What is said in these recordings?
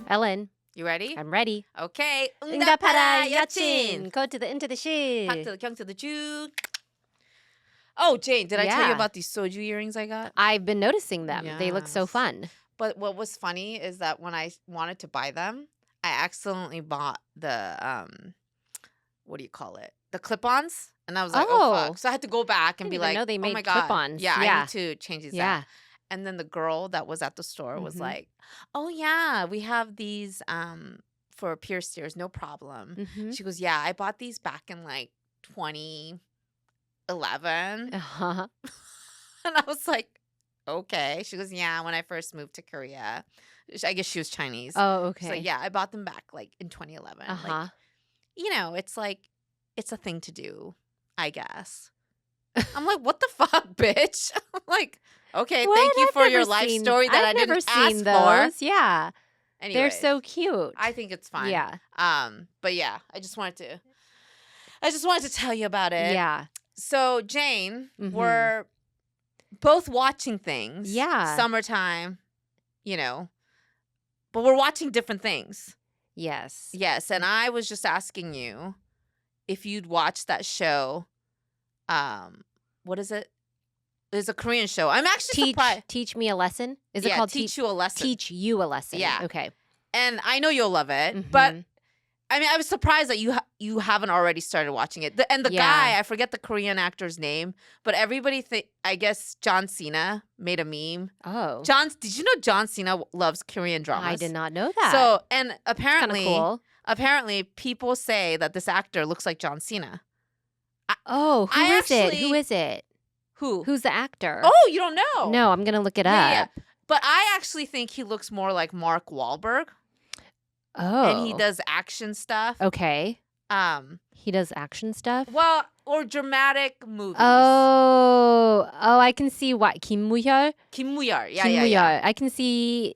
Ellen, You ready? I'm ready. Okay. 응답하라, Yeochin. Yeochin. Go to the into the 시. Back to the kyung to the Jew. Oh, Jane, did I tell you about these soju earrings I got? I've been noticing them. They look so Yes. fun. But what was funny is that when I wanted to buy them, I accidentally bought the what do you call it? The clip-ons. And I was like, oh fuck. So I had to go back and be like, know they made oh my God. clip-ons. Yeah, I need to change these Yeah. out. And then the girl that was at the store was like, oh yeah, we have these for pierced ears, no problem. She goes, yeah, I bought these back in like 2011. Uh-huh. And I was like, okay. She goes, yeah, when I first moved to Korea. I guess she was Chinese. Oh, okay. She's like, yeah, I bought them back like in 2011. Like, you know, it's like, it's a thing to do, I guess. I'm like, what the fuck, bitch? I'm like, okay, What? thank you I've for your never life seen- story that I I've didn't never ask seen for. those. Yeah. Anyways, They're so cute. I think it's fun. Yeah. But yeah, I just wanted to tell you about it. Yeah. So Jane, we're both watching things. Yeah. Summertime, you know, but we're watching different things. Yes. Yes, and I was just asking you if you'd watch that show. What is it? There's a Korean show. I'm actually surprised. Teach me a lesson? Is it called Teach You a Lesson? Teach You a Lesson. Yeah. Okay. And I know you'll love it, but I mean, I was surprised that you haven't already started watching it. The guy, I forget the Korean actor's name, but everybody I guess John Cena made a meme. Oh. Did you know John Cena loves Korean dramas? I did not know that. So, and apparently, cool. Apparently people say that this actor looks like John Cena. Who is it? Who? Who's the actor? Oh, you don't know? No, I'm going to look it up. Yeah. But I actually think he looks more like Mark Wahlberg. Oh. And he does action stuff. Okay. He does action stuff? Well, or dramatic movies. Oh, I can see what Kim Woo-hyul? Kim Woo-hyul. Yeah, Kim yeah, Woo-hyul. yeah. I can see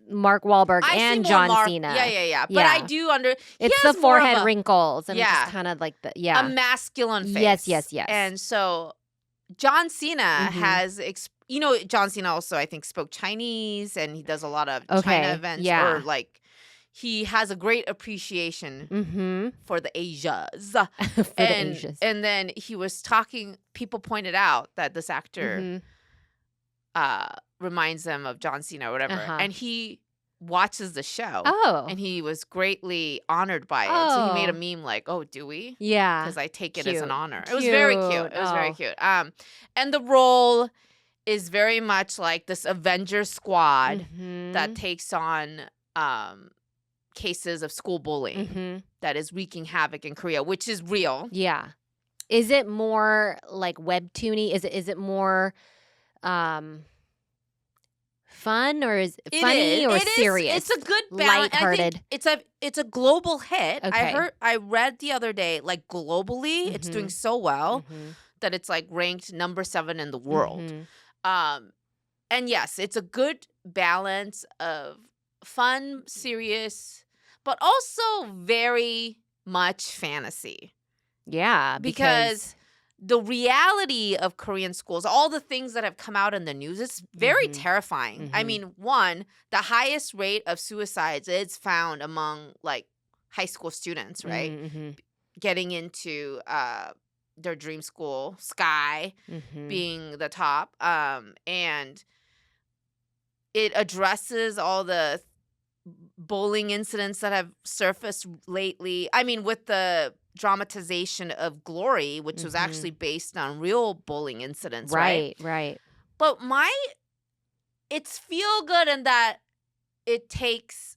Mark Wahlberg and John Cena. Yeah. But I do It's the forehead wrinkles and just kind of like a masculine face. Yes. And so John Cena has, John Cena also, I think, spoke Chinese and he does a lot of China events. Yeah. Or like, he has a great appreciation for the Asias. And then he was talking, people pointed out that this actor reminds them of John Cena or whatever. And he watches the show. Oh. And he was greatly honored by it. So he made a meme like, oh, do we? Yeah. Because I take it as an honor. It was very cute. It was very cute. And the role is very much like this Avenger squad that takes on cases of school bullying that is wreaking havoc in Korea, which is real. Yeah. Is it more like webtoony? Is it more fun or is it funny or serious? It's a good balance. Lighthearted. I think it's a global hit. Okay. I read the other day, like globally, it's doing so well that it's like ranked number 7 in the world. And yes, it's a good balance of fun, serious, but also very much fantasy. Yeah, because the reality of Korean schools, all the things that have come out in the news, it's very terrifying. I mean, one, the highest rate of suicides is found among like high school students, right? Getting into their dream school, Sky being the top. And it addresses all the bullying incidents that have surfaced lately. I mean, with the dramatization of Glory, which was actually based on real bullying incidents, right? Right. But it's feel good in that it takes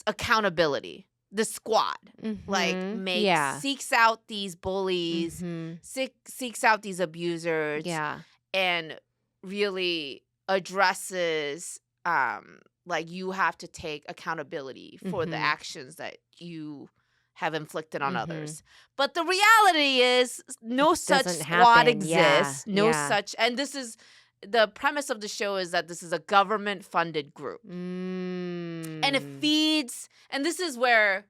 accountability. The squad seeks out these bullies, seeks out these abusers, and really addresses like you have to take accountability for the actions that you have inflicted on others. But the reality is no such squad exists. Such, and this is the premise of the show is that this is a government-funded group. And it feeds, and this is where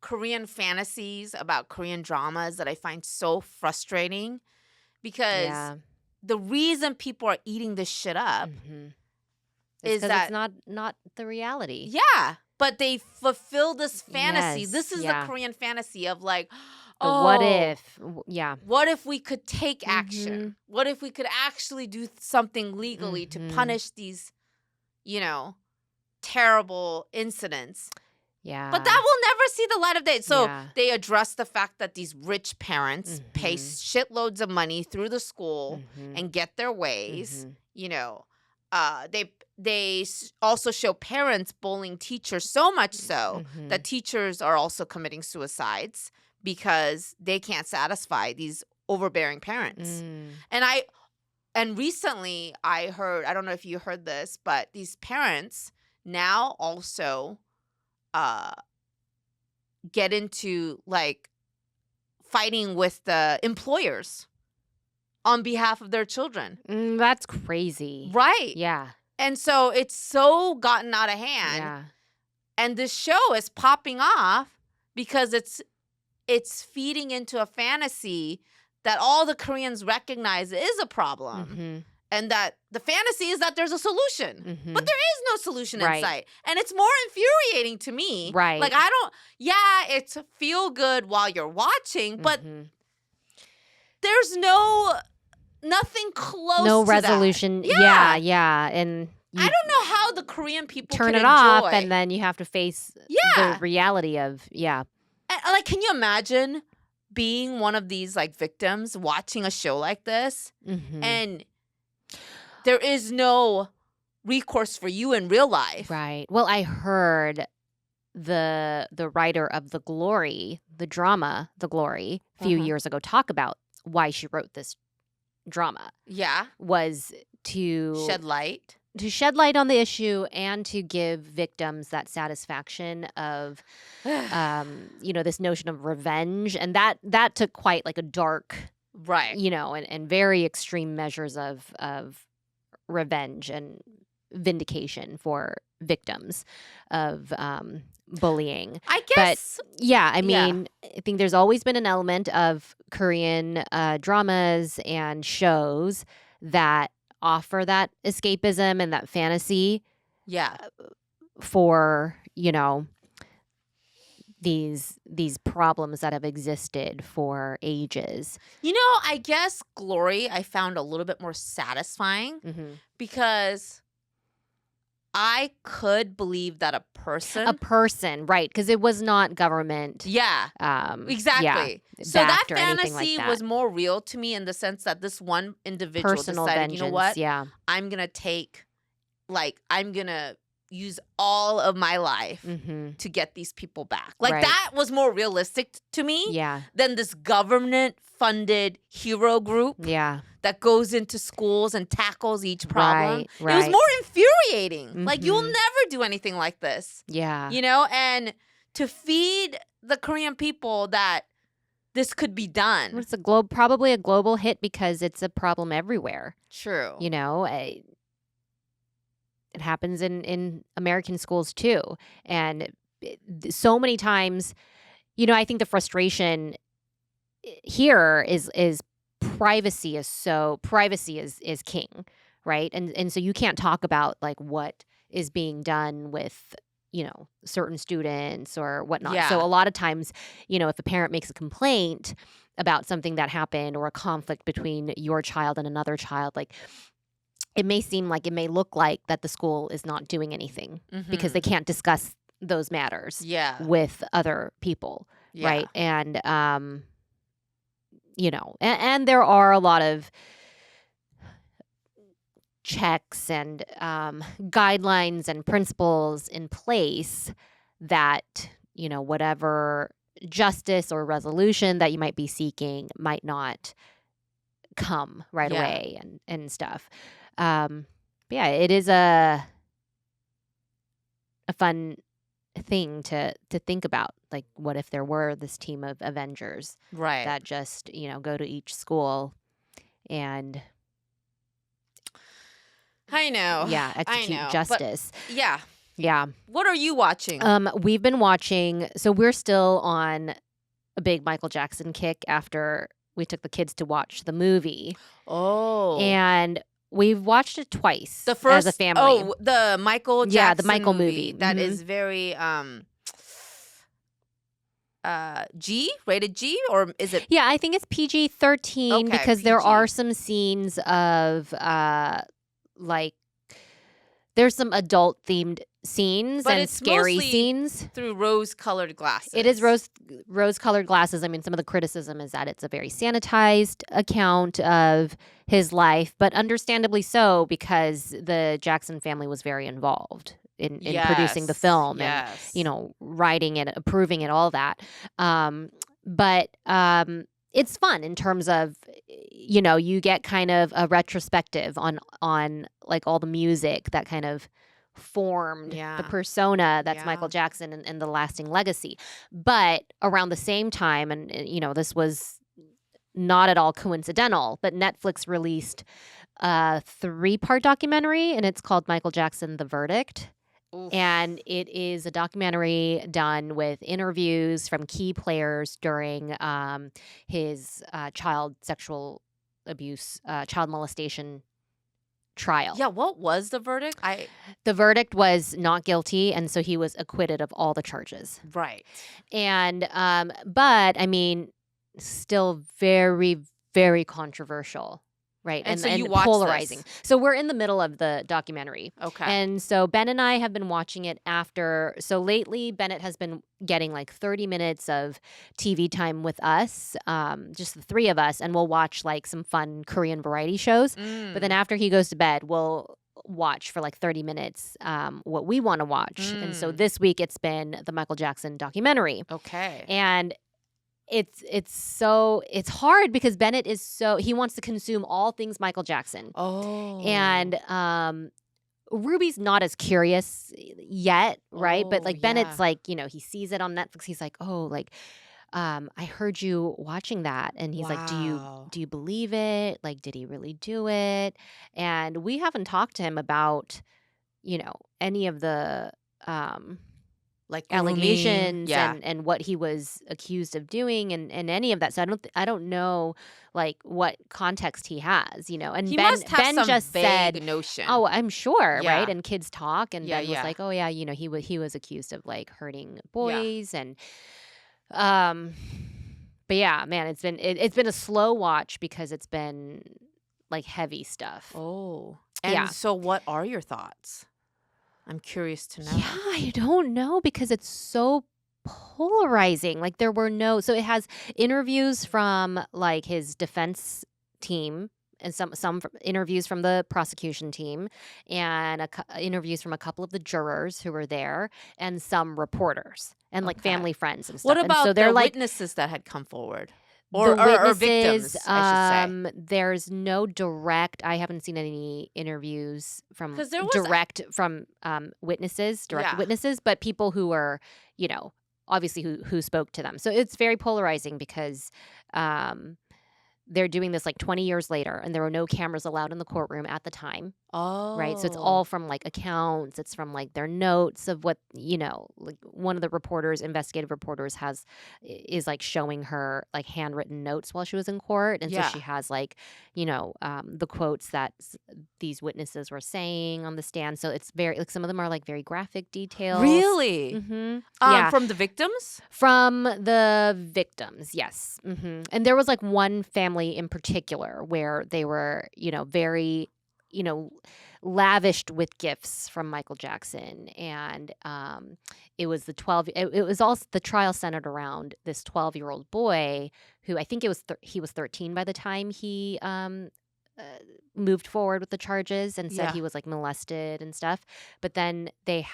Korean fantasies about Korean dramas that I find so frustrating because the reason people are eating this shit up It's is because that it's not the reality. yeah, but they fulfill this fantasy. Yes, This is the Korean fantasy of like, the what oh, if. Yeah. what if we could take action? Mhm. What if we could actually do something legally to punish these, terrible incidents? Yeah. But that will never see the light of day. So Yeah. they address the fact that these rich parents pay shitloads of money through the school and get their ways. They also show parents bullying teachers so much so that teachers are also committing suicides because they can't satisfy these overbearing parents. And recently I heard, I don't know if you heard this, but these parents now also get into like fighting with the employers on behalf of their children. That's crazy. Right. Yeah. And so it's so gotten out of hand. Yeah. And this show is popping off because it's feeding into a fantasy that all the Koreans recognize is a problem. And that the fantasy is that there's a solution. But there is no solution in sight. And it's more infuriating to me. Right. Like, it's feel good while you're watching, but there's nothing close no to resolution. that. Yeah. And I don't know how the Korean people turn can it off, enjoy. and then you have to face the reality of, And, like, can you imagine being one of these, like, victims watching a show like this? And there is no recourse for you in real life. Right. Well, I heard the writer of The Glory, the drama The Glory, a few years ago talk about why she wrote this drama. Yeah. Was to shed light on the issue and to give victims that satisfaction of this notion of revenge. And that took quite like a dark, right, and very extreme measures of revenge and vindication for victims of bullying. I guess. But I mean, I think there's always been an element of Korean dramas and shows that offer that escapism and that fantasy. Yeah. For, these problems that have existed for ages. I guess Glory I found a little bit more satisfying because I could believe that a person, right? Because it was not government. Yeah, exactly. So that like fantasy that. was more real to me in the sense that this one individual Personal decided, vengeance, you know what? Yeah, I'm gonna I'm gonna use all of my life to get these people back. Like that was more realistic to me. Yeah. Than this government-funded hero group. Yeah. That goes into schools and tackles each problem. Right. It was more infuriating. Like, you'll never do anything like this. Yeah. And to feed the Korean people that this could be done. It's probably a global hit because it's a problem everywhere. True. It happens in American schools too. And so many times, I think the frustration here is privacy is king, right? And so you can't talk about like what is being done with certain students or whatnot. Yeah. So a lot of times, if a parent makes a complaint about something that happened or a conflict between your child and another child, like it may look like that the school is not doing anything because they can't discuss those matters with other people, right? And and there are a lot of checks and guidelines and principles in place that, whatever justice or resolution that you might be seeking might not come right away and stuff. It is a fun thing to think about. Like, what if there were this team of Avengers that just, go to each school and I know. Yeah, execute justice. But, yeah. What are you watching? We've been watching, so we're still on a big Michael Jackson kick after we took the kids to watch the movie. Oh. And We've watched it twice The first, as a family. Oh, the Michael Jackson Yeah, the Michael movie. That is very rated G, or is it? Yeah, I think it's PG-13 because PG. there are some scenes of like there's some adult themed scenes But and it's scary mostly scenes. through rose-colored glasses. It is rose-colored glasses. I mean, some of the criticism is that it's a very sanitized account of his life, but understandably so because the Jackson family was very involved in producing the film and, writing it, approving it, all that. But it's fun in terms of, you get kind of a retrospective on like all the music that kind of formed the persona that's Michael Jackson and the lasting legacy. But around the same time, and this was not at all coincidental, but Netflix released a 3-part documentary, and it's called Michael Jackson: The Verdict. Oof. And it is a documentary done with interviews from key players during his child sexual abuse, child molestation trial. Yeah, what was the verdict? The verdict was not guilty, and so he was acquitted of all the charges. Right. And but I mean, still very, very controversial. Right. And so you watched polarizing. This. So we're in the middle of the documentary. Okay. And so Ben and I have been watching it after. So lately, Bennett has been getting like 30 minutes of TV time with us, just the 3 of us. And we'll watch like some fun Korean variety shows. But then after he goes to bed, we'll watch for like 30 minutes what we want to watch. And so this week it's been the Michael Jackson documentary. Okay. And it's hard because Bennett he wants to consume all things Michael Jackson. Oh. And Ruby's not as curious yet, right? But like Bennett's like, he sees it on Netflix. He's like, "Oh, like I heard you watching that." And he's like, "Do you believe it? Like, did he really do it?" And we haven't talked to him about, any of the like allegations and what he was accused of doing and any of that. So I don't know like what context he has, And he Ben must have Ben some just vague said notion. Oh, I'm sure, right? And kids talk, and Ben was yeah. like, "Oh yeah, he was accused of like hurting boys and but yeah, man, it's been a slow watch because it's been like heavy stuff." Oh. And so what are your thoughts? I'm curious to know. Yeah, I don't know because it's so polarizing. Like so it has interviews from like his defense team and some interviews from the prosecution team and interviews from a couple of the jurors who were there and some reporters and like family friends and stuff. What about so they're witnesses that had come forward? Or victims, I should say. There's no direct. I haven't seen any interviews from direct witnesses, but people who were, obviously who spoke to them. So it's very polarizing because they're doing this like 20 years later, and there were no cameras allowed in the courtroom at the time. Oh. Right. So it's all from like accounts. It's from like their notes of what, like one of the investigative reporters is like showing her like handwritten notes while she was in court. And so she has like, the quotes that these witnesses were saying on the stand. So it's very, like some of them are like very graphic details. Really? Mm-hmm. From the victims? From the victims, yes. Mm-hmm. And there was like one family in particular where they were, very, lavished with gifts from Michael Jackson. And it was it was also the trial centered around this 12-year-old boy who I think he was 13 by the time he moved forward with the charges and said he was like molested and stuff. But then they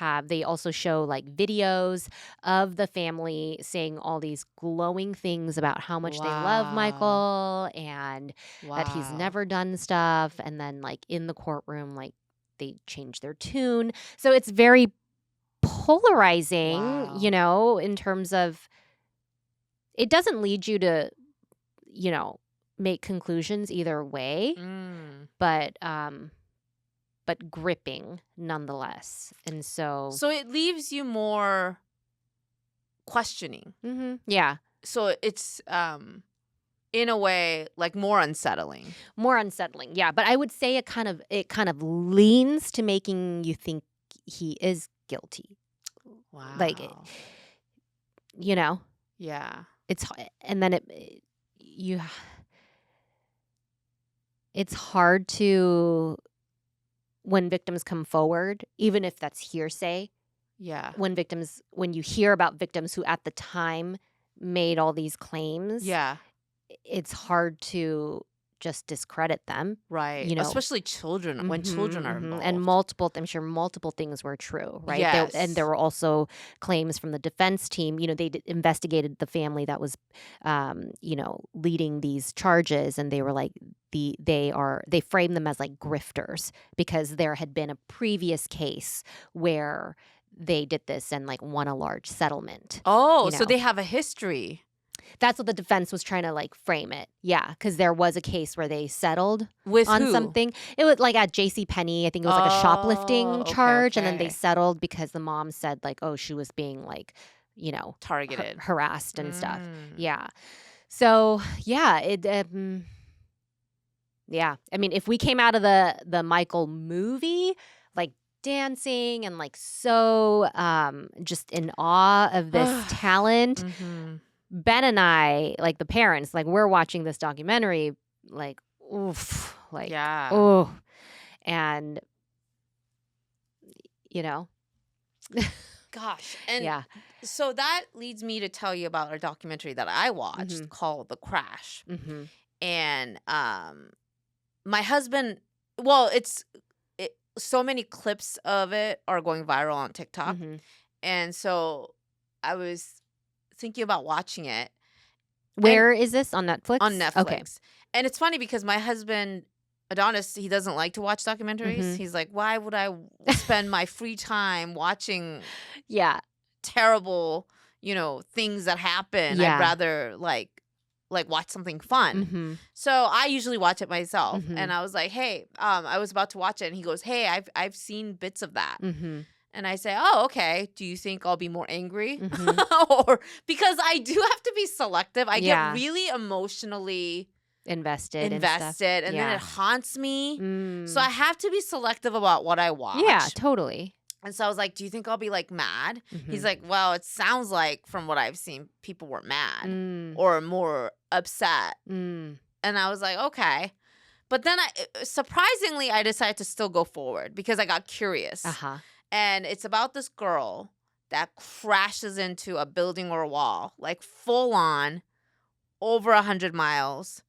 also show like videos of the family saying all these glowing things about how much they love Michael and that he's never done stuff. And then like in the courtroom, like they change their tune. So it's very polarizing, in terms of it doesn't lead you to, make conclusions either way, but gripping nonetheless. And so it leaves you more questioning. Mm-hmm. Yeah. So it's in a way, like more unsettling. More unsettling, yeah. But I would say it kind of leans to making you think he is guilty. Wow. Like, you know, yeah. And then it's hard to, when victims come forward, even if that's hearsay. Yeah. When you hear about victims who at the time made all these claims. Yeah. It's hard to just discredit them. Right. You know, especially children, when children are involved. And I'm sure multiple things were true, right? Yes. And there were also claims from the defense team. You know, they investigated the family that was, leading these charges, and they were like, they framed them as like grifters because there had been a previous case where they did this and like won a large settlement. Oh, so they have a history. That's what the defense was trying to like frame it. Yeah, because there was a case where they settled with on who? something. It was like at JCPenney. I think it was like a shoplifting charge. And then they settled because the mom said like, oh, she was being like, targeted, harassed and stuff. Yeah. So yeah, yeah. I mean, if we came out of the Michael movie, like dancing and like so just in awe of this talent. Ben and I, like the parents, like we're watching this documentary, like, oof, like, oh, and, Gosh. And so that leads me to tell you about a documentary that I watched called The Crash. And my husband, well, so many clips of it are going viral on TikTok. And so I was thinking about watching it. Where is this? On Netflix? On Netflix. Okay. And it's funny because my husband, Adonis, he doesn't like to watch documentaries. He's like, why would I spend my free time watching terrible, things that happen? I'd rather like watch something fun. So I usually watch it myself. And I was like, hey, I was about to watch it. And he goes, hey, I've seen bits of that. And I say, oh, okay. Do you think I'll be more angry? Or because I do have to be selective. I get really emotionally invested, and then it haunts me. So I have to be selective about what I watch. Yeah, totally. And so I was like, do you think I'll be like mad? He's like, well, it sounds like from what I've seen, people were mad or more upset. And I was like, okay. But then surprisingly, I decided to still go forward because I got curious. And it's about this girl that crashes into a building or a wall, like full on, over 100 miles,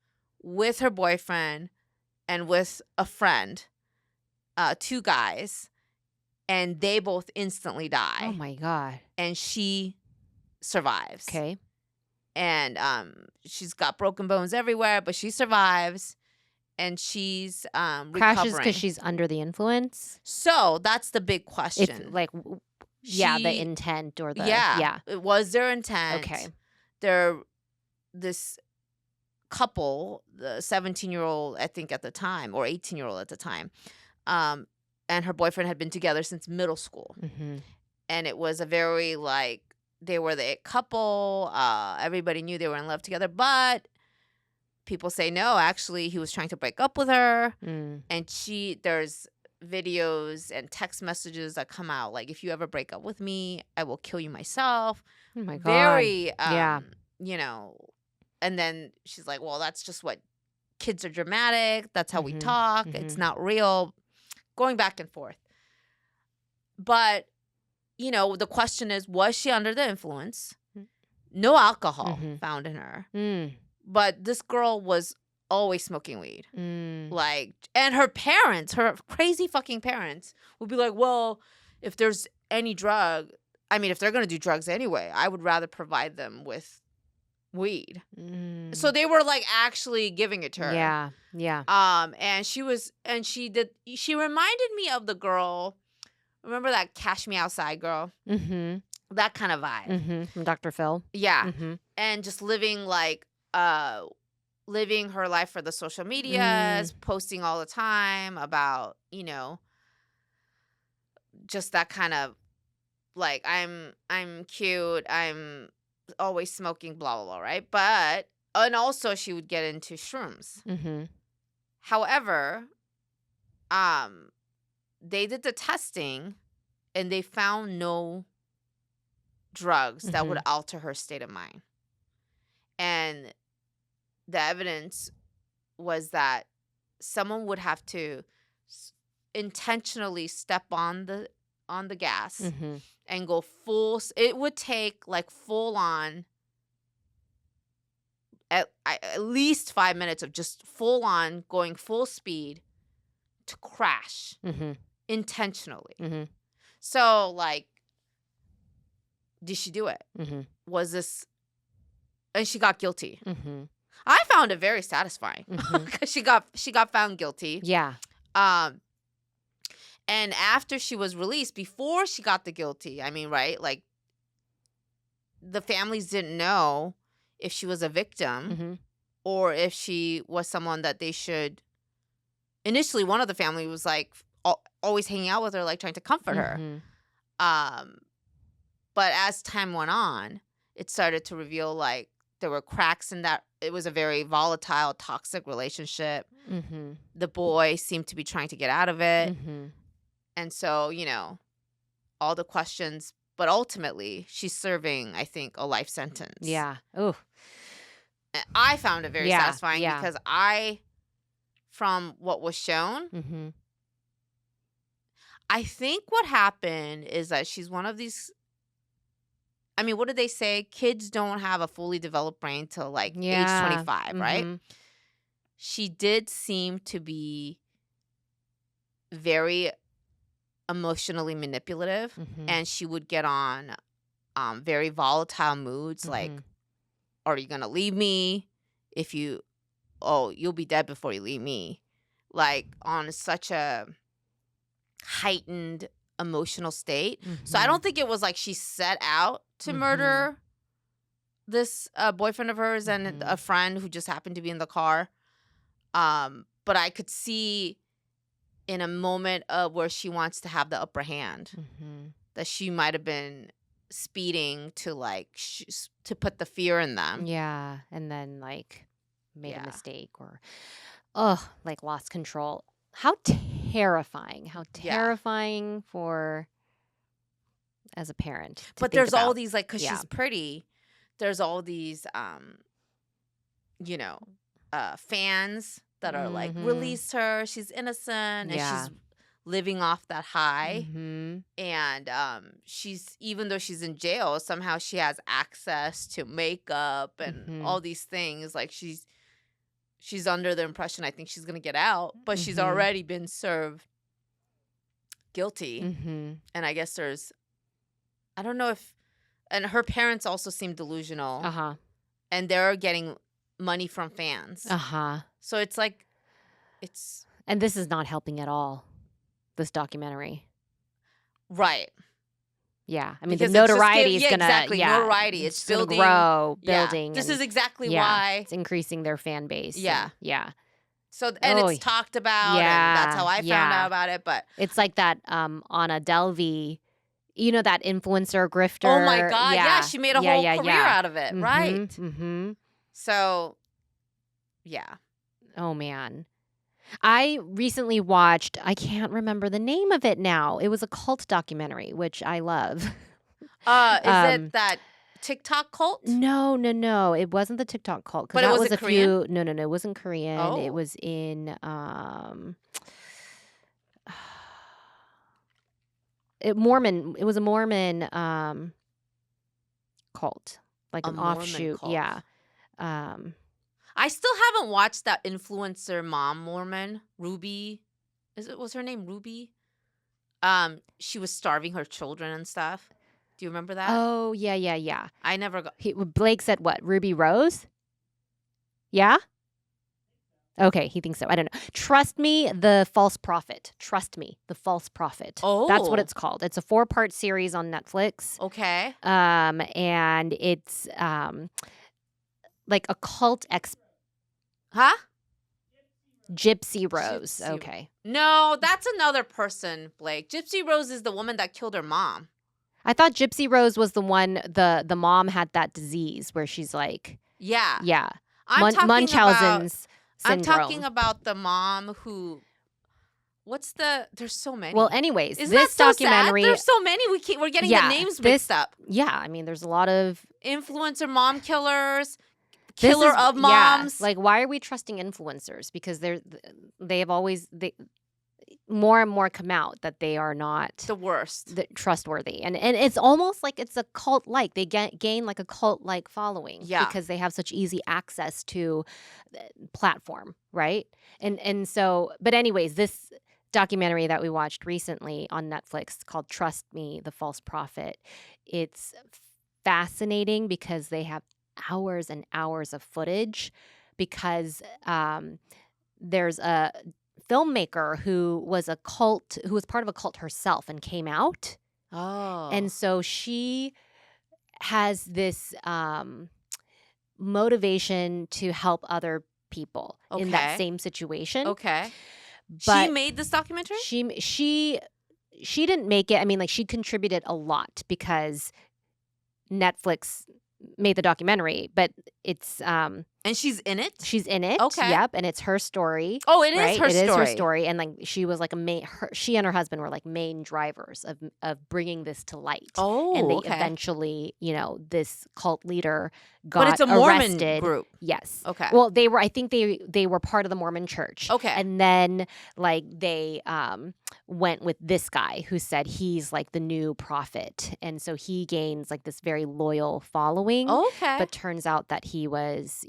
with her boyfriend and with a friend, 2 guys, and they both instantly die. Oh, my God. And she survives. Okay. And she's got broken bones everywhere, but she survives. And she's recovering. Crashes because she's under the influence? So that's the big question. It's like, the intent or the... Yeah. It was their intent. Okay. This couple, the 17-year-old, I think at the time, or 18-year-old at the time, and her boyfriend had been together since middle school. And it was a very, like, they were the couple. Everybody knew they were in love together, but... people say no, actually he was trying to break up with her. And there's videos and text messages that come out like, if you ever break up with me, I will kill you myself. Oh my God. Very and then she's like, well, that's just what kids are, dramatic, that's how we talk, it's not real, going back and forth. But the question is, was she under the influence? No alcohol found in her. But this girl was always smoking weed. Like, and her parents, her crazy fucking parents, would be like, well, if there's any drug, if they're going to do drugs anyway, I would rather provide them with weed. So they were like actually giving it to her. Yeah. And she reminded me of the girl, remember that Cash Me Outside girl? That kind of vibe. From Dr. Phil. Yeah. And just living like, living her life for the social medias, posting all the time about, just that kind of like, I'm cute, I'm always smoking, blah, blah, blah, right? But And also she would get into shrooms. However, they did the testing and they found no drugs that would alter her state of mind. And the evidence was that someone would have to intentionally step on the gas and go full. It would take like full on at least 5 minutes of just full on going full speed to crash intentionally. So like, did she do it? Was this, and she got guilty. I found it very satisfying because she got found guilty. Yeah. And after she was released, before she got the guilty, I mean, right? Like, the families didn't know if she was a victim or if she was someone that they should. Initially, one of the family was like always hanging out with her, like trying to comfort her. But as time went on, it started to reveal like there were cracks in that. It was a very volatile, toxic relationship. The boy seemed to be trying to get out of it. And so, you know, all the questions, but ultimately she's serving, I think, a life sentence. Yeah. Oh. I found it very satisfying because from what was shown, I think what happened is that she's one of these. I mean, what did they say? Kids don't have a fully developed brain till like age 25, right? She did seem to be very emotionally manipulative, and she would get on very volatile moods, like, are you gonna leave me? You'll be dead before you leave me. Like, on such a heightened emotional state. So I don't think it was like she set out to murder this boyfriend of hers and a friend who just happened to be in the car. But I could see in a moment of where she wants to have the upper hand that she might have been speeding to like to put the fear in them. Yeah, and then like made a mistake or like lost control. How terrifying for as a parent. But there's all these like, because she's pretty, there's all these fans that are like, release her, she's innocent, and she's living off that high. And she's, even though she's in jail, somehow she has access to makeup and all these things. Like, she's under the impression, I think she's gonna get out, but she's already been served guilty. And I guess I don't know if, and her parents also seem delusional. And they're getting money from fans. So it's like, and this is not helping at all, this documentary. Right. Yeah. I mean, because the notoriety is going to... notoriety. It's building. Building. Yeah. This is exactly why. It's increasing their fan base. Yeah. Yeah. So, and it's talked about, and that's how I found out about it, but... It's like that Anna Delvey, you know, that influencer grifter. Oh, my God. Yeah. She made a whole career out of it. Right. So, yeah. Oh, man. I recently watched, I can't remember the name of it now. It was a cult documentary, which I love. Is it that TikTok cult? No. It wasn't the TikTok cult. But it was Korean? No, it wasn't Korean. Oh. It was in Mormon. It was a Mormon cult, like an offshoot. Cult. Yeah. I still haven't watched that influencer mom Mormon, Ruby. Was her name Ruby? She was starving her children and stuff. Do you remember that? Oh, yeah. I never got... Blake said what? Ruby Rose? Yeah? Okay, he thinks so. I don't know. Trust Me, the False Prophet. Trust Me, the False Prophet. Oh. That's what it's called. It's a 4-part series on Netflix. Okay. And it's like a cult Huh? Gypsy Rose. Okay. No, that's another person, Blake. Gypsy Rose is the woman that killed her mom. I thought Gypsy Rose was the one, the mom had that disease where she's like... Yeah. Yeah. Munchausen's I'm syndrome. talking about the mom who. There's so many. Well, anyways, Isn't this that so documentary. Sad? There's so many. We're getting the names mixed up. Yeah, I mean, there's a lot of influencer mom killers. Killer of moms. Yeah, like, why are we trusting influencers? Because they have always more and more come out that they are not the worst, trustworthy, and it's almost like it's a cult. Like they gain like a cult like following, because they have such easy access to the platform, right? And so, but anyways, this documentary that we watched recently on Netflix called "Trust Me, the False Prophet." It's fascinating because they have hours and hours of footage, because there's a filmmaker who was part of a cult herself and came out. And so she has this motivation to help other people in that same situation. Okay. But she made this documentary? She didn't make it. I mean, like, she contributed a lot because Netflix made the documentary, but it's and she's in it. She's in it. Okay. Yep, and it's her story. Oh, it is her story. It is her story, and like she was like she and her husband were like main drivers of bringing this to light. Oh, and they eventually, this cult leader got But it's a Mormon arrested. group. Yes. Okay. Well, I think they were part of the Mormon church. Okay. And then like they went with this guy who said he's like the new prophet, and so he gains like this very loyal following. Okay. But turns out that he was,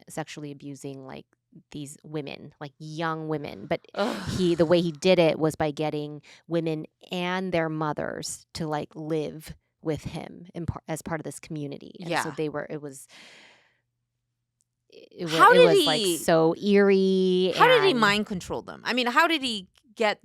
sexually abusing like these women, like young women. But the way he did it was by getting women and their mothers to like live with him as part of this community. And so it was like so eerie. How did he mind control them? I mean, how did he get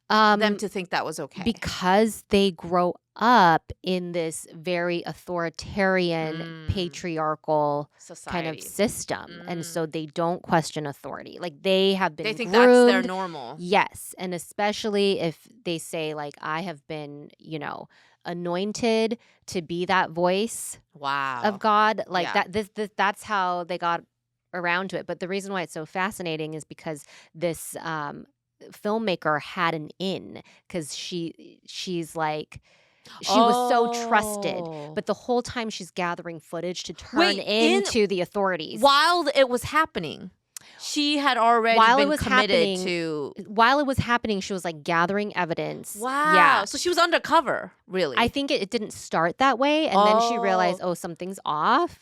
them to think that was okay? Because they grow up in this very authoritarian, patriarchal society kind of system. And so they don't question authority. Like they have been They think groomed. that's their normal. Yes. And especially if they say like, I have been, anointed to be that voice of God. Like that's how they got around to it. But the reason why it's so fascinating is because this filmmaker had an in, because she's like, she was so trusted, but the whole time she's gathering footage to turn into the authorities. While it was happening, she had already been committed to. While it was happening, she was like gathering evidence. Wow. Yeah. So she was undercover, really. I think it didn't start that way. And then she realized, something's off.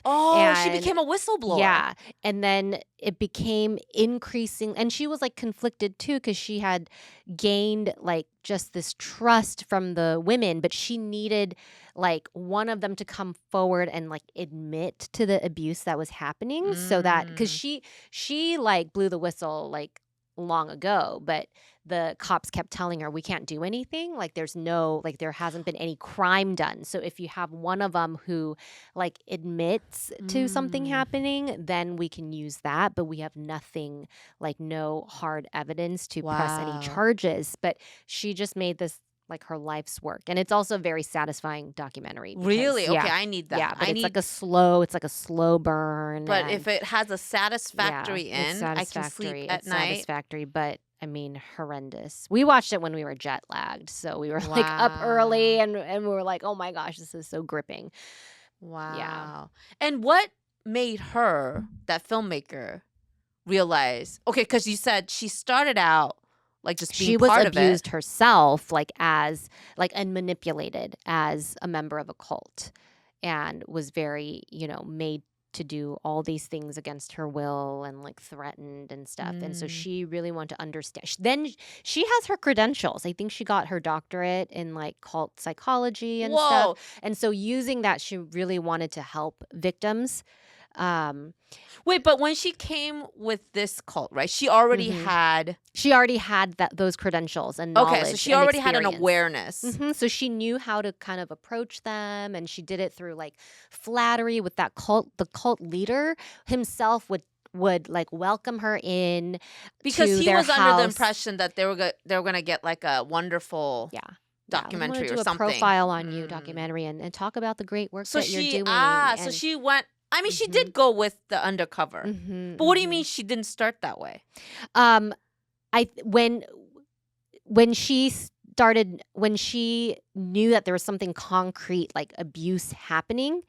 She became a whistleblower. Yeah. And then it became increasing. And she was like conflicted too, because she had gained like just this trust from the women, but she needed like one of them to come forward and like admit to the abuse that was happening, so that, because she like blew the whistle like long ago, but the cops kept telling her, we can't do anything. Like there hasn't been any crime done. So if you have one of them who like admits to something happening, then we can use that. But we have nothing, like no hard evidence to press any charges. But she just made this like her life's work. And it's also a very satisfying documentary. Because, really? Okay, I need that. Yeah, but it's like a slow burn. But if it has a satisfactory end, I can sleep at night. Satisfactory, but I mean, horrendous. We watched it when we were jet lagged. So we were like up early and we were like, oh my gosh, this is so gripping. Wow. Yeah. And what made her, that filmmaker, realize, okay, because you said she started out like just being part of it. She was abused herself, and manipulated as a member of a cult, and was very, made to do all these things against her will and like threatened and stuff. And so she really wanted to understand. Then she has her credentials. I think she got her doctorate in like cult psychology and stuff. And so using that, she really wanted to help victims. Wait, but when she came with this cult, right? She already had those credentials and knowledge. Okay, so she already had an awareness. So she knew how to kind of approach them, and she did it through like flattery with that cult. The cult leader himself would like welcome her in because to he their was house. under the impression that they were going to get like a wonderful documentary or something. A profile on you documentary and talk about the great work that you're doing. So she went I mean, she did go with the undercover. But what do you mean she didn't start that way? When she knew that there was something concrete like abuse happening,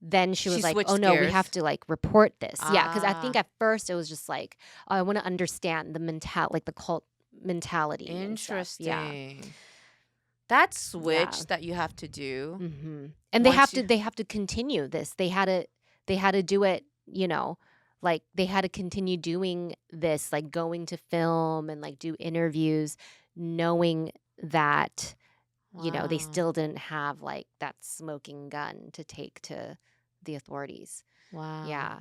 then she was like, oh no, we have to like report this. Yeah, because I think at first it was just like, oh, I want to understand the cult mentality. Interesting. Yeah. That switch that you have to do. And they have to continue this. They had to do it, like they had to continue doing this, like going to film and like do interviews, knowing that, they still didn't have like that smoking gun to take to the authorities. Wow. Yeah.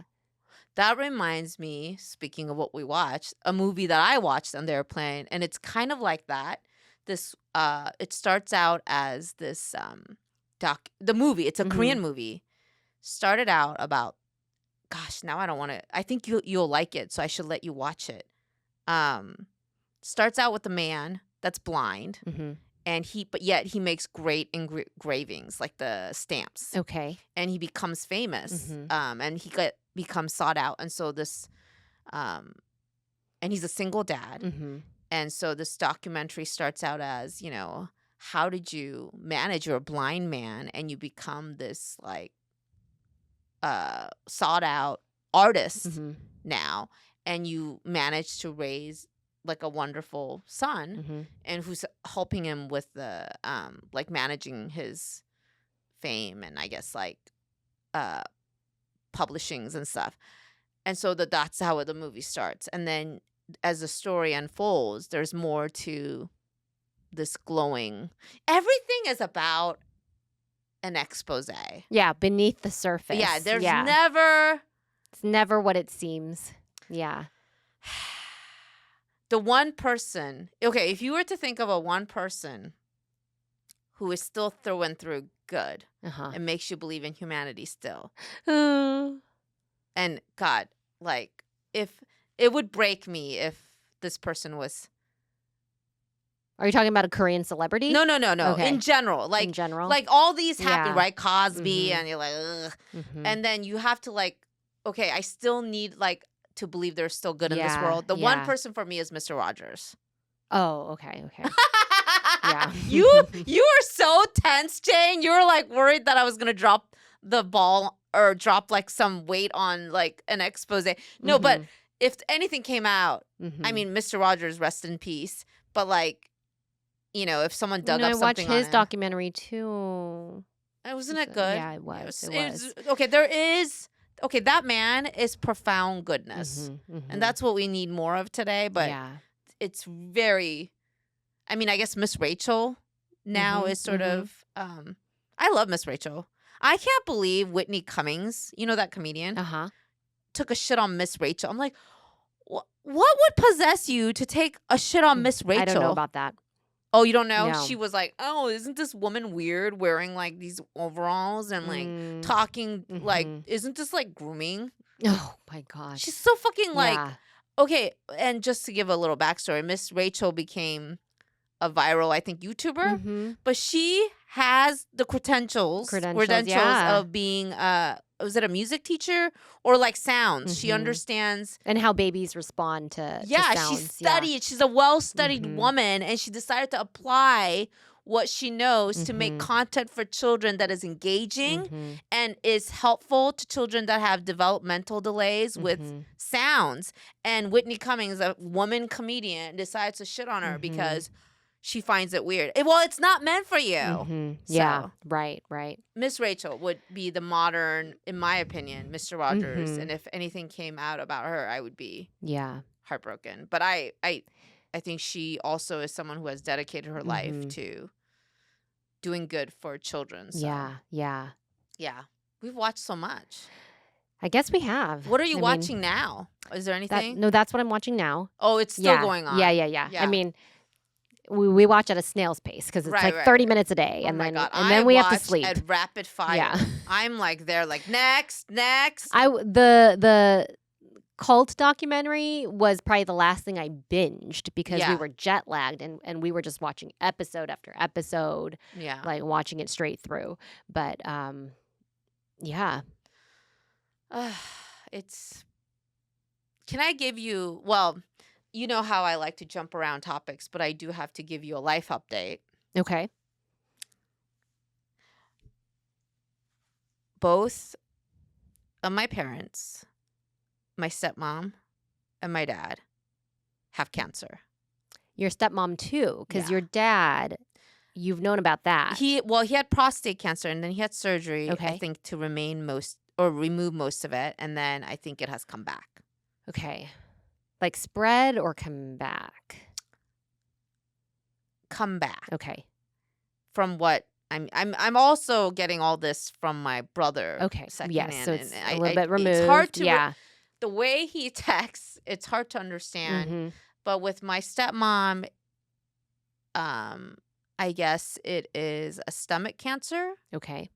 That reminds me, speaking of what we watched, a movie that I watched on the airplane, and it's kind of like that. This it starts out as this the movie, it's a Korean movie. Started out about, gosh, now I don't want to, I think you'll like it, so I should let you watch it. Starts out with a man that's blind, and yet he makes great engravings, like the stamps. Okay. And he becomes famous, and he becomes sought out, and so this, and he's a single dad, and so this documentary starts out as, how did you manage? You're a blind man, and you become this like sought out artist now, and you manage to raise like a wonderful son, and who's helping him with the like managing his fame and I guess like publishings and stuff. And so that's how the movie starts. And then as the story unfolds, there's more to this glowing. Everything is about an expose. Yeah, beneath the surface. Yeah, there's never... It's never what it seems. Yeah. The one person... Okay, if you were to think of a one person who is still through and through good and makes you believe in humanity still. And God, like, if it would break me if this person was... Are you talking about a Korean celebrity? No. Okay. In general. Like, in general? Like, all these happen, right? Cosby, and you're like, ugh. And then you have to, like, okay, I still need, like, to believe there's still good in this world. The one person for me is Mr. Rogers. Oh, okay. Yeah. You were so tense, Jane. You were, like, worried that I was going to drop the ball or drop, like, some weight on, like, an expose. No, but if anything came out, I mean, Mr. Rogers, rest in peace. But, like, if someone dug up something on I watched his documentary too. Wasn't it good? Yeah, it was. It was. Okay, that man is profound goodness. And that's what we need more of today. But it's very, I mean, I guess Miss Rachel now is sort of, I love Miss Rachel. I can't believe Whitney Cummings, that comedian, took a shit on Miss Rachel. I'm like, what would possess you to take a shit on Miss Rachel? I don't know about that. Oh, you don't know? No. She was like, oh, isn't this woman weird wearing, like, these overalls and, like, talking, like, isn't this, like, grooming? Oh, my gosh. She's so fucking, like, okay, and just to give a little backstory, Miss Rachel became a viral, I think, YouTuber, but she has the credentials of being, was it a music teacher or like sounds? She understands. And how babies respond to sounds. She studied. Yeah. She's a well-studied woman, and she decided to apply what she knows to make content for children that is engaging and is helpful to children that have developmental delays with sounds. And Whitney Cummings, a woman comedian, decides to shit on her because she finds it weird. Well, it's not meant for you. Yeah, right. Miss Rachel would be the modern, in my opinion, Mr. Rogers. And if anything came out about her, I would be heartbroken. But I think she also is someone who has dedicated her life to doing good for children. So. Yeah. We've watched so much. I guess we have. What are you watching now? Is there anything? That's what I'm watching now. Oh, it's still going on. Yeah. I mean, we watch at a snail's pace because it's 30 minutes a day, and then we have to sleep at rapid fire. Yeah. I'm like they're like next. The cult documentary was probably the last thing I binged because we were jet lagged and we were just watching episode after episode, like watching it straight through. But It's. Can I give you? Well, you know how I like to jump around topics, but I do have to give you a life update. Okay. Both of my parents, my stepmom and my dad, have cancer. Your stepmom too, because Yeah. your dad, you've known about that. He had prostate cancer, and then he had surgery, I Okay. think, to remove most of it, and then I think it has come back. Okay. Like spread or come back? Come back. Okay. From what I'm also getting all this from my brother. Okay. Secondhand, Yes, so it's and a little bit removed. It's hard to yeah. the way he texts, it's hard to understand. Mm-hmm. But with my stepmom, I guess it is a stomach cancer. Okay.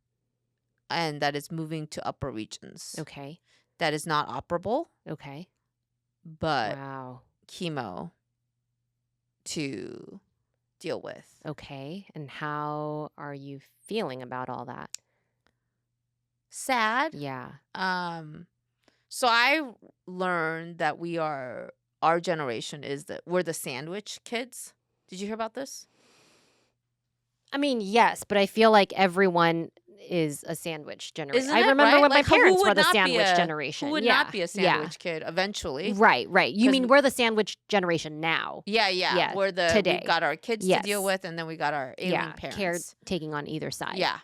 And that is moving to upper regions. Okay. That is not operable. Okay. But wow. chemo to deal with. Okay. And how are you feeling about all that? Sad. Yeah. So I learned that our generation we're the sandwich kids. Did you hear about this? I mean, yes, but I feel like everyone is a sandwich generation. Isn't I it, remember right? when Like, my parents who were would the not be sandwich a- generation. Who would yeah. not be a sandwich kid eventually? Right, right. You 'Cause mean we're the sandwich generation now? Yeah. Yeah, today. We've got our kids to Yes. deal with, and then we got our ailing parents. Caretaking on either side. Yeah.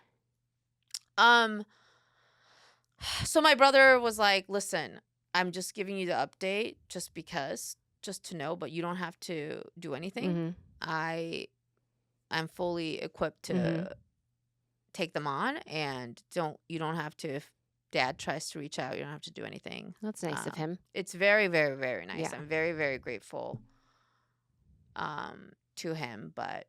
So my brother was like, "Listen, I'm just giving you the update just because, just to know, but you don't have to do anything. Mhm. I'm fully equipped to take them on, and you don't have to, if dad tries to reach out, you don't have to do anything." That's nice of him. It's very, very, very nice. Yeah. I'm very, very grateful to him, but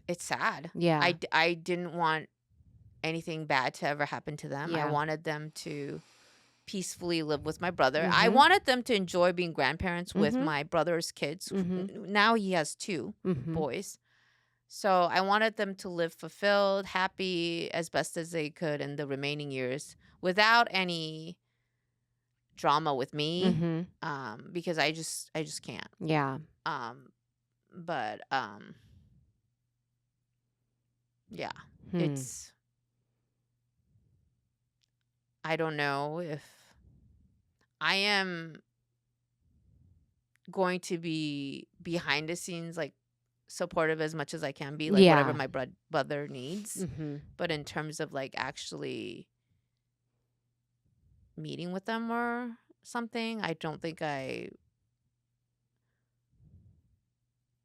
it's sad. Yeah. I didn't want anything bad to ever happen to them. Yeah. I wanted them to peacefully live with my brother. Mhm. I wanted them to enjoy being grandparents with Mhm. my brother's kids. Mhm. Now he has 2 Mhm. boys. So I wanted them to live fulfilled, happy as best as they could in the remaining years without any drama with me. Mhm. Because I just can't. Yeah. But yeah. Hmm. I don't know if I am going to be behind the scenes, like, supportive as much as I can be, like, Yeah. whatever my brother needs. Mhm. But in terms of, like, actually meeting with them or something, I don't think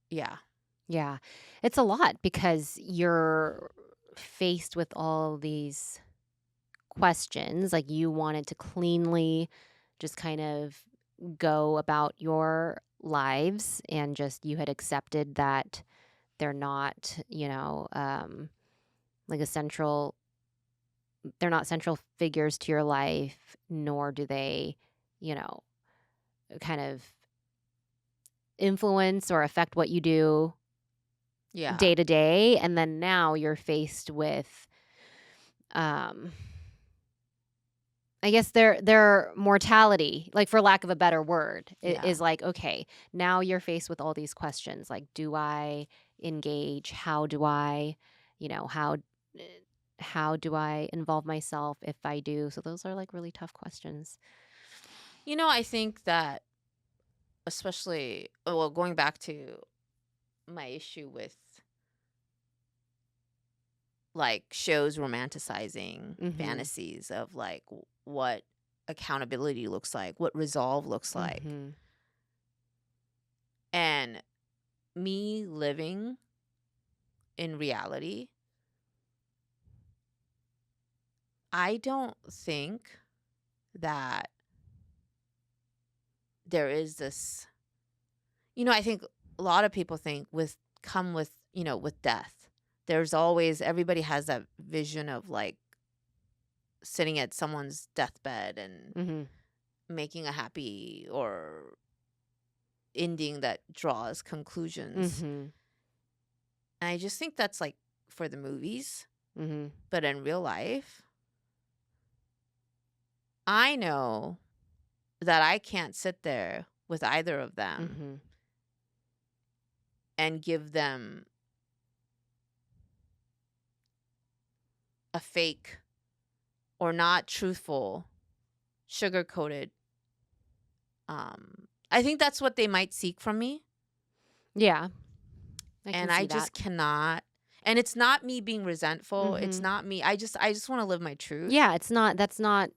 yeah. Yeah. It's a lot because you're faced with all these questions. Like you wanted to cleanly just kind of go about your lives and just you had accepted that they're not, like they're not central figures to your life, nor do they, kind of influence or affect what you do Yeah. day to day. And then now you're faced with, I guess their mortality, like for lack of a better word, Yeah. is like, okay, now you're faced with all these questions. Like, do I engage? How do I, how do I involve myself if I do? So those are like really tough questions. I think that, especially, going back to my issue with, like, shows romanticizing Mhm. fantasies of, like, what accountability looks like, what resolve looks like. Mhm. And me living in reality, I don't think that there is this, I think a lot of people think with death. There's always, everybody has that vision of, like, sitting at someone's deathbed and Mhm. making a happy or ending that draws conclusions. Mhm. And I just think that's, like, for the movies. But in real life, I know that I can't sit there with either of them and give them a fake or not truthful, sugar-coated. I think that's what they might seek from me. Yeah. I just cannot. And it's not me being resentful. It's not me. I just want to live my truth. Yeah, that's not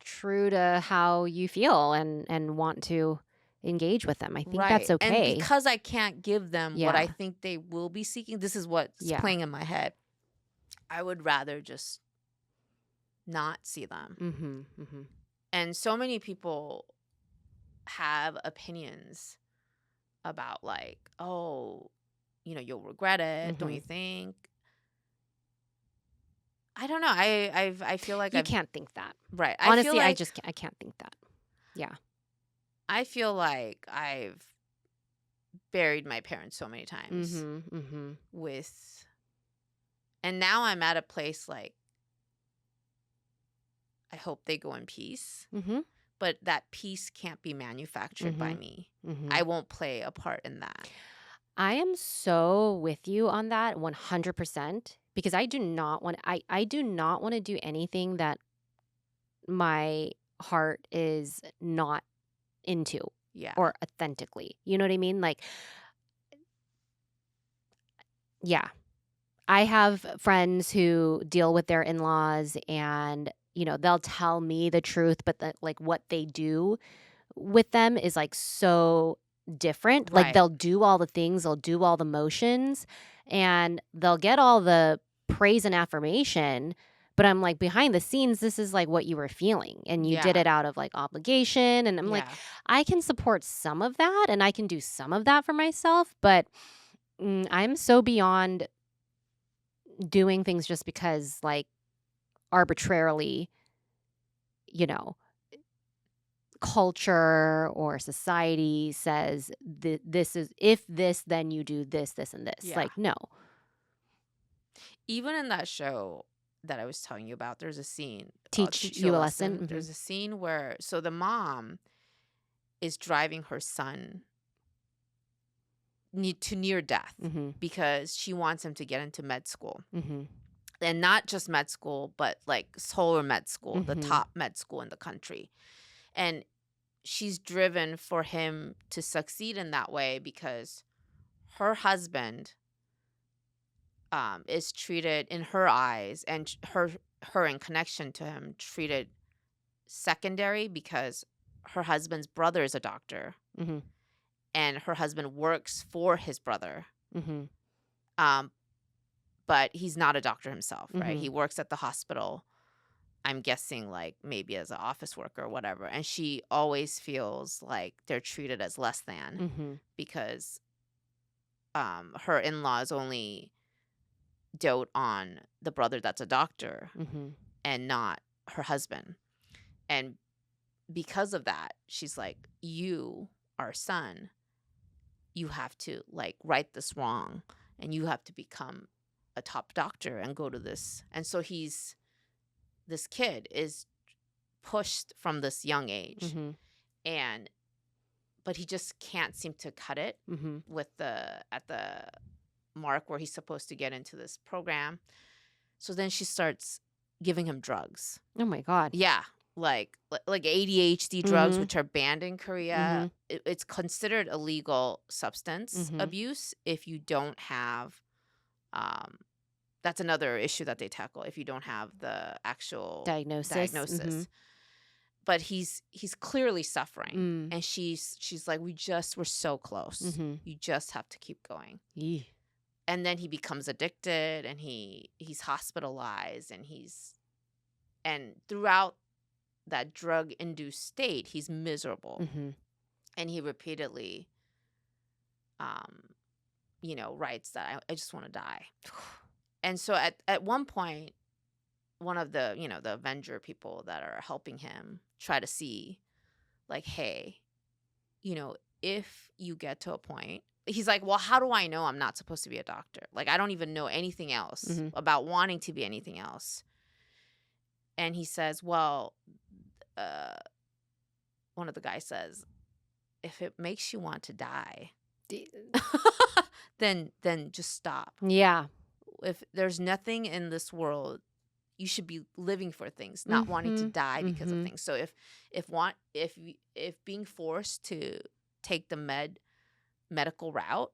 true to how you feel and want to engage with them. I think that's okay. And because I can't give them what I think they will be seeking, this is what's playing in my head. I would rather just not see them. And so many people have opinions about like, oh, you'll regret it, don't you think? I don't know. I feel like you can't think that. Right. Honestly, I can't think that. Yeah. I feel like I've buried my parents so many times and now I'm at a place like I hope they go in peace. But that peace can't be manufactured by me. I won't play a part in that. I am so with you on that 100% because I do not want to do anything that my heart is not into or authentically. You know what I mean? Like, yeah. I have friends who deal with their in-laws and, they'll tell me the truth, but like what they do with them is like so different. Like they'll do all the things, they'll do all the motions, and they'll get all the praise and affirmation. But I'm like, behind the scenes, this is like what you were feeling. And you did it out of like obligation. And I'm like, I can support some of that and I can do some of that for myself. But I'm so beyond doing things just because like arbitrarily, culture or society says this is, if this, then you do this, this, and this. Like, no. Even in that show that I was telling you about, there's a scene. Teach you a lesson. There's a scene where, so the mom is driving her son to near death because she wants him to get into med school. And not just med school, but like Seoul med school, the top med school in the country. And she's driven for him to succeed in that way because her husband is treated, in her eyes, and her in connection to him, treated secondary because her husband's brother is a doctor. And her husband works for his brother. But he's not a doctor himself, right? He works at the hospital, I'm guessing, like maybe as an office worker or whatever. And she always feels like they're treated as less than because her in-laws only dote on the brother that's a doctor and not her husband. And because of that, she's like, you, our son, you have to like right this wrong and you have to become a top doctor and go to this. And so this kid is pushed from this young age but he just can't seem to cut it at the mark where he's supposed to get into this program. So then she starts giving him drugs. Oh my God. Yeah. Like ADHD drugs, which are banned in Korea. It's considered illegal substance abuse if you don't have that's another issue that they tackle, if you don't have the actual diagnosis. But he's clearly suffering. And she's like, we're so close. You just have to keep going. And then he becomes addicted and he's hospitalized and throughout that drug-induced state, he's miserable. And he repeatedly writes that I just want to die. And so at one point, one of the the Avenger people that are helping him try to see like, hey, if you get to a point, he's like, well, how do I know I'm not supposed to be a doctor? Like, I don't even know anything else about wanting to be anything else. And he says, well, one of the guys says, if it makes you want to die, then just stop. Yeah. If there's nothing in this world, you should be living for things, not wanting to die because of things. So if being forced to take the medical route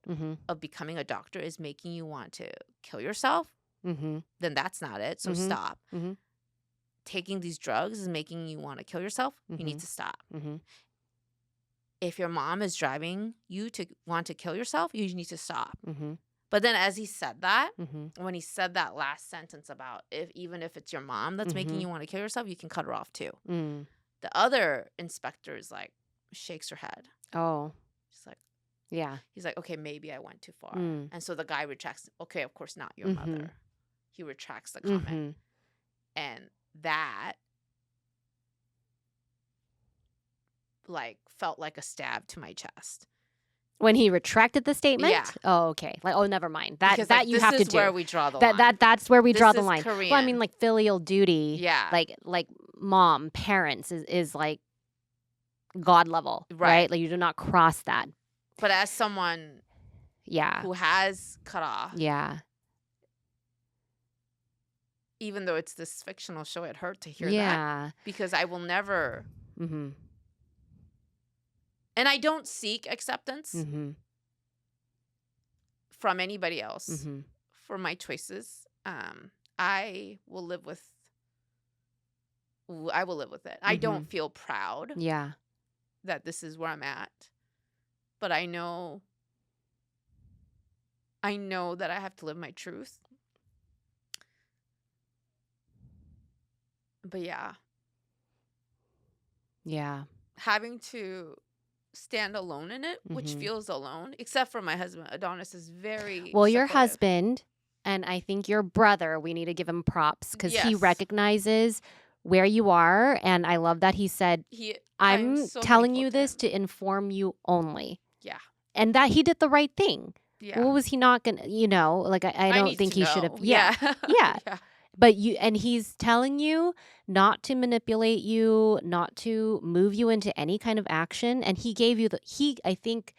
of becoming a doctor is making you want to kill yourself, then that's not it. So stop. Taking these drugs is making you want to kill yourself. You need to stop. If your mom is driving you to want to kill yourself, you need to stop. But then as he said that, when he said that last sentence about even if it's your mom that's making you want to kill yourself, you can cut her off too. The other inspector is like, shakes her head. Oh. She's like, yeah. He's like, okay, maybe I went too far. And so the guy retracts, okay, of course not your mother. He retracts the comment. And that like felt like a stab to my chest. When he retracted the statement? Yeah. Oh, okay. Like, oh, never mind. That because, you have to do. This is where we draw the line. That's where we draw the line. Korean. Well, I mean, like filial duty. Yeah. Like mom, parents is like God level, right? Like you do not cross that. But as someone, who has cut off, even though it's this fictional show, it hurt to hear that because I will never. And I don't seek acceptance from anybody else for my choices. I will live with it. I don't feel proud that this is where I'm at. But I know that I have to live my truth. But having to stand alone in it, which feels alone, except for my husband. Adonis is very well, your supportive. husband and I think your brother, we need to give him props because he recognizes where you are. And I love that he said, I'm so telling you this to inform you only. Yeah. And that he did the right thing. Yeah. What was he not going to, like, I don't think he should have. Yeah. Yeah. But he's telling you not to manipulate you, not to move you into any kind of action. And he gave you I think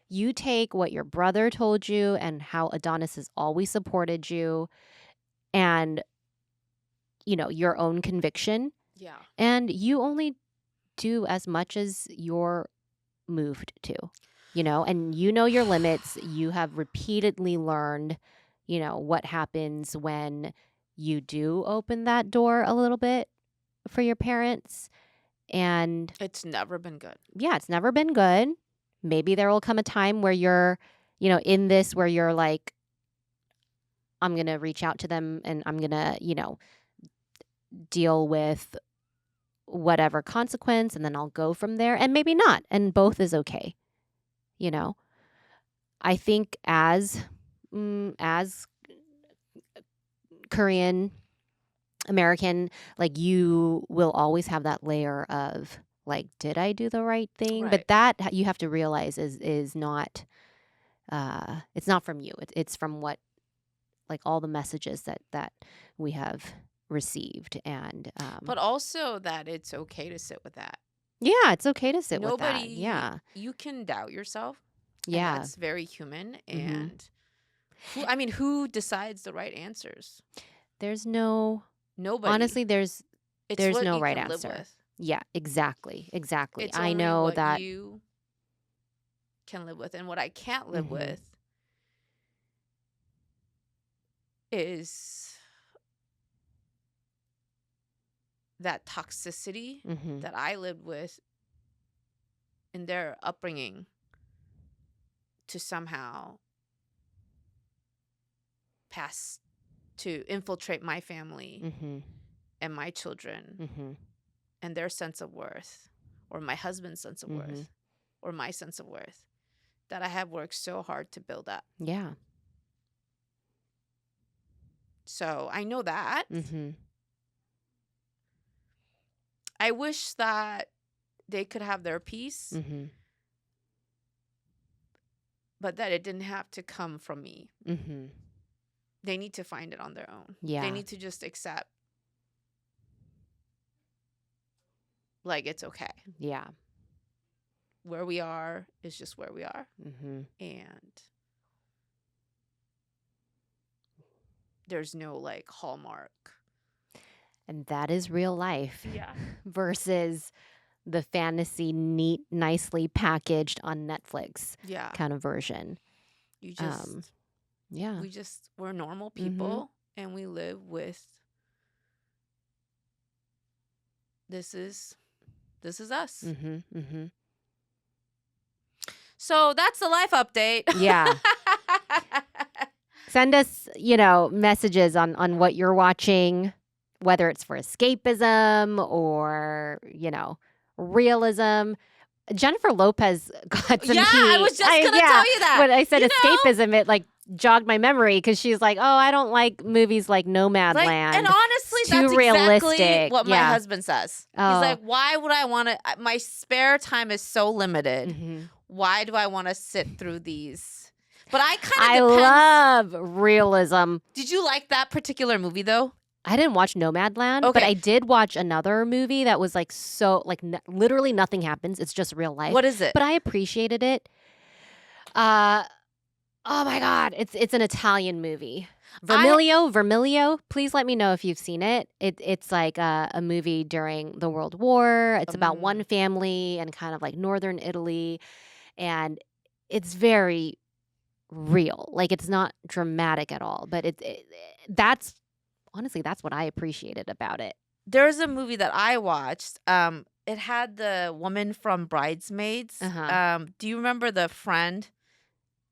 you take what your brother told you and how Adonis has always supported you and, your own conviction. Yeah. And you only do as much as you're moved to, and your limits. You have repeatedly learned, what happens when you do open that door a little bit for your parents. And it's never been good. Yeah, it's never been good. Maybe there will come a time where you're, in this where you're like, I'm going to reach out to them and I'm going to, deal with whatever consequence and then I'll go from there. And maybe not. And both is okay. I think as Korean American, like you will always have that layer of like, did I do the right thing? Right. But that you have to realize is not, it's not from you. It's from what, like all the messages that we have received. And, but also that it's okay to sit with that. Yeah, it's okay to sit with that. Yeah. You can doubt yourself. Yeah. That's very human. And who decides the right answers? There's nobody. Honestly, there's no right answer. Yeah, exactly. It's I know what that you can live with, and what I can't live with is that toxicity that I lived with in their upbringing to somehow pass to infiltrate my family and my children and their sense of worth, or my husband's sense of worth, or my sense of worth that I have worked so hard to build up. Yeah. So I know that. I wish that they could have their peace. but that it didn't have to come from me. Mm-hmm. They need to find it on their own. Yeah. They need to just accept, like, it's okay. Yeah. Where we are is just where we are. Mm-hmm. And there's no, like, hallmark. And that is real life. Yeah. Versus the fantasy, neat, nicely packaged on Netflix kind of version. You just, yeah. We're normal people, and we live with, this is us. Mm-hmm. Mm-hmm. So that's the life update. Yeah. Send us, messages on what you're watching, whether it's for escapism or, realism. Jennifer Lopez got some heat. I was just going to tell you that. When I said escapism, it like jogged my memory because she's like, oh, I don't like movies like Nomadland. And honestly, that's exactly what my husband says. He's like, why would I want to? My spare time is so limited. Mm-hmm. Why do I want to sit through these? But I love realism. Did you like that particular movie though? I didn't watch Nomadland, but I did watch another movie that was like literally nothing happens. It's just real life. What is it? But I appreciated it. Oh my God. It's an Italian movie. Vermiglio. Please let me know if you've seen it. It's like a movie during the World War. It's about one family and kind of like northern Italy. And it's very real. Like it's not dramatic at all. But that's what I appreciated about it. There's a movie that I watched. It had the woman from Bridesmaids. Do you remember the friend?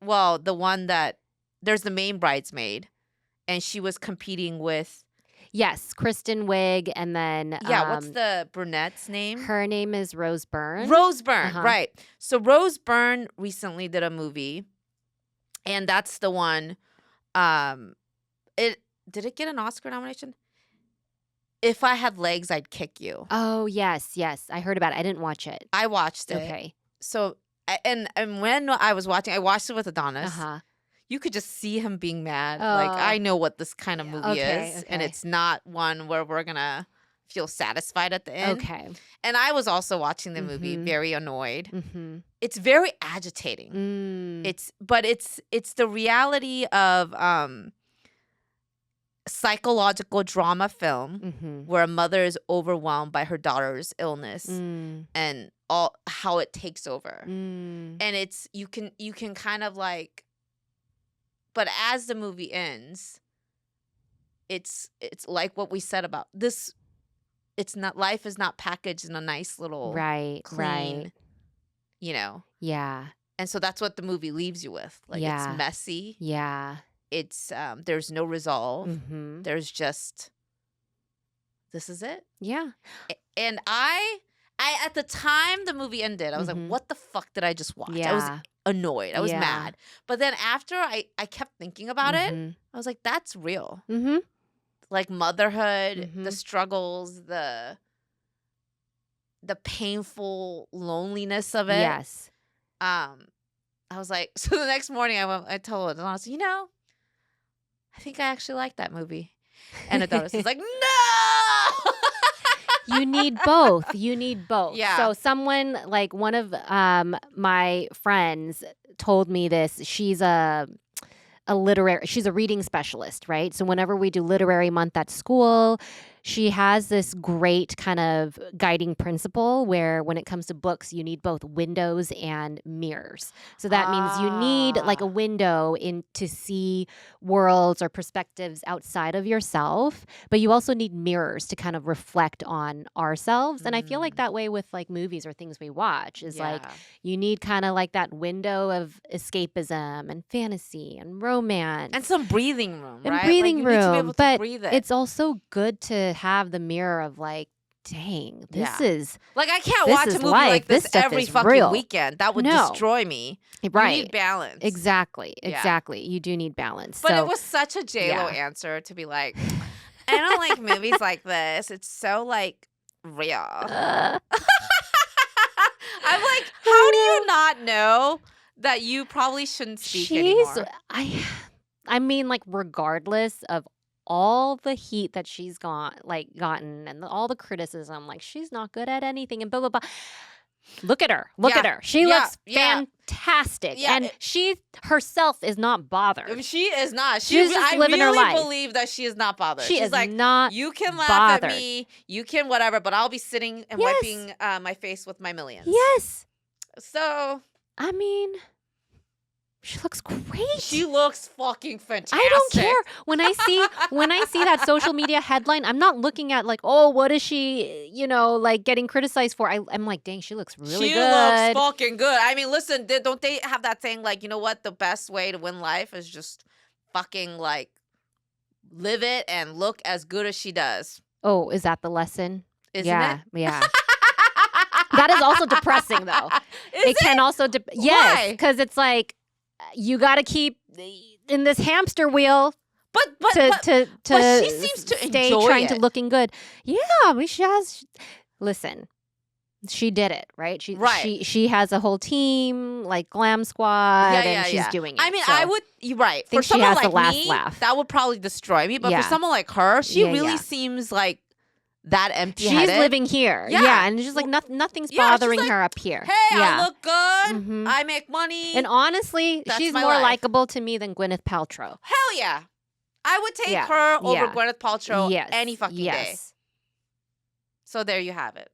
Well, the one that there's the main bridesmaid, and she was competing with. Yes, Kristen Wiig, and then what's the brunette's name? Her name is Rose Byrne. Rose Byrne, right? So Rose Byrne recently did a movie, and that's the one. Did it get an Oscar nomination? If I Had Legs, I'd Kick You. Oh yes, I heard about it. I didn't watch it. I watched it. Okay. So and when I was watching, I watched it with Adonis. You could just see him being mad. Like, I know what this kind of movie is. And it's not one where we're going to feel satisfied at the end. Okay. And I was also watching the movie very annoyed. Mm-hmm. It's very agitating. It's the reality of psychological drama film where a mother is overwhelmed by her daughter's illness and all how it takes over. And it's you can kind of like. But as the movie ends, it's like what we said about this. It's not, life is not packaged in a nice little clean, Yeah. And so that's what the movie leaves you with. Like it's messy. Yeah. It's there's no resolve. There's just, this is it. Yeah. And I at the time the movie ended, I was like, what the fuck did I just watch? Yeah. I was annoyed. I was mad. But then after I kept thinking about it, I was like, that's real. Like motherhood, the struggles, the painful loneliness of it. Yes. I was like, so the next morning I told her, and I was like, I think I actually like that movie. And Adonis was like, no! You need both. Yeah. So someone, like one of my friends told me this. She's she's a reading specialist, right? So whenever we do literary month at school, she has this great kind of guiding principle where when it comes to books, you need both windows and mirrors. So that means you need like a window in to see worlds or perspectives outside of yourself, but you also need mirrors to kind of reflect on ourselves. And I feel like that way with like movies or things we watch is like you need kind of like that window of escapism and fantasy and romance. And some breathing room, right? And breathing like, you room. need to be able to but breathe it. It's also good to have the mirror of like, dang, this is like I can't watch a movie life. like this every fucking real. Weekend. That would destroy me. Right. You need balance. Exactly. You do need balance. But it was such a J-Lo answer to be like, I don't like movies like this. It's so like real. I'm like, how do you not know that you probably shouldn't speak anymore. I mean, like, regardless of all the heat that she's gotten and all the criticism, like, she's not good at anything and blah blah blah. Look at her. Look at her. She looks fantastic. And she herself is not bothered. She is not. She's just living her life. I really believe that she is not bothered. She's like, not you can laugh bothered. at me, you can whatever, but I'll be sitting and wiping my face with my millions. Yes. So, I mean, she looks great. She looks fucking fantastic. I don't care. When I see that social media headline, I'm not looking at like, oh, what is she, like getting criticized for? I'm like, dang, she looks really good. She looks fucking good. I mean, listen, don't they have that saying like, you know what? The best way to win life is just fucking like live it and look as good as she does. Oh, is that the lesson? Isn't it? Yeah. That is also depressing though. It can also, yes, because it's like, you got to keep in this hamster wheel, but she seems to stay enjoy trying it. to looking good. Yeah, I mean, she has. Listen, she did it, right? She has a whole team, like Glam Squad, and she's doing it. I mean, so I would. You're right. Think for someone she has like the last me, laugh. that would probably destroy me. But for someone like her, she really seems like that empty-headed. She's living here. Yeah, and it's just like nothing's bothering her up here. Hey, I look good. I make money. And honestly, she's more likable to me than Gwyneth Paltrow. Hell yeah. I would take her over Gwyneth Paltrow any fucking day. So there you have it.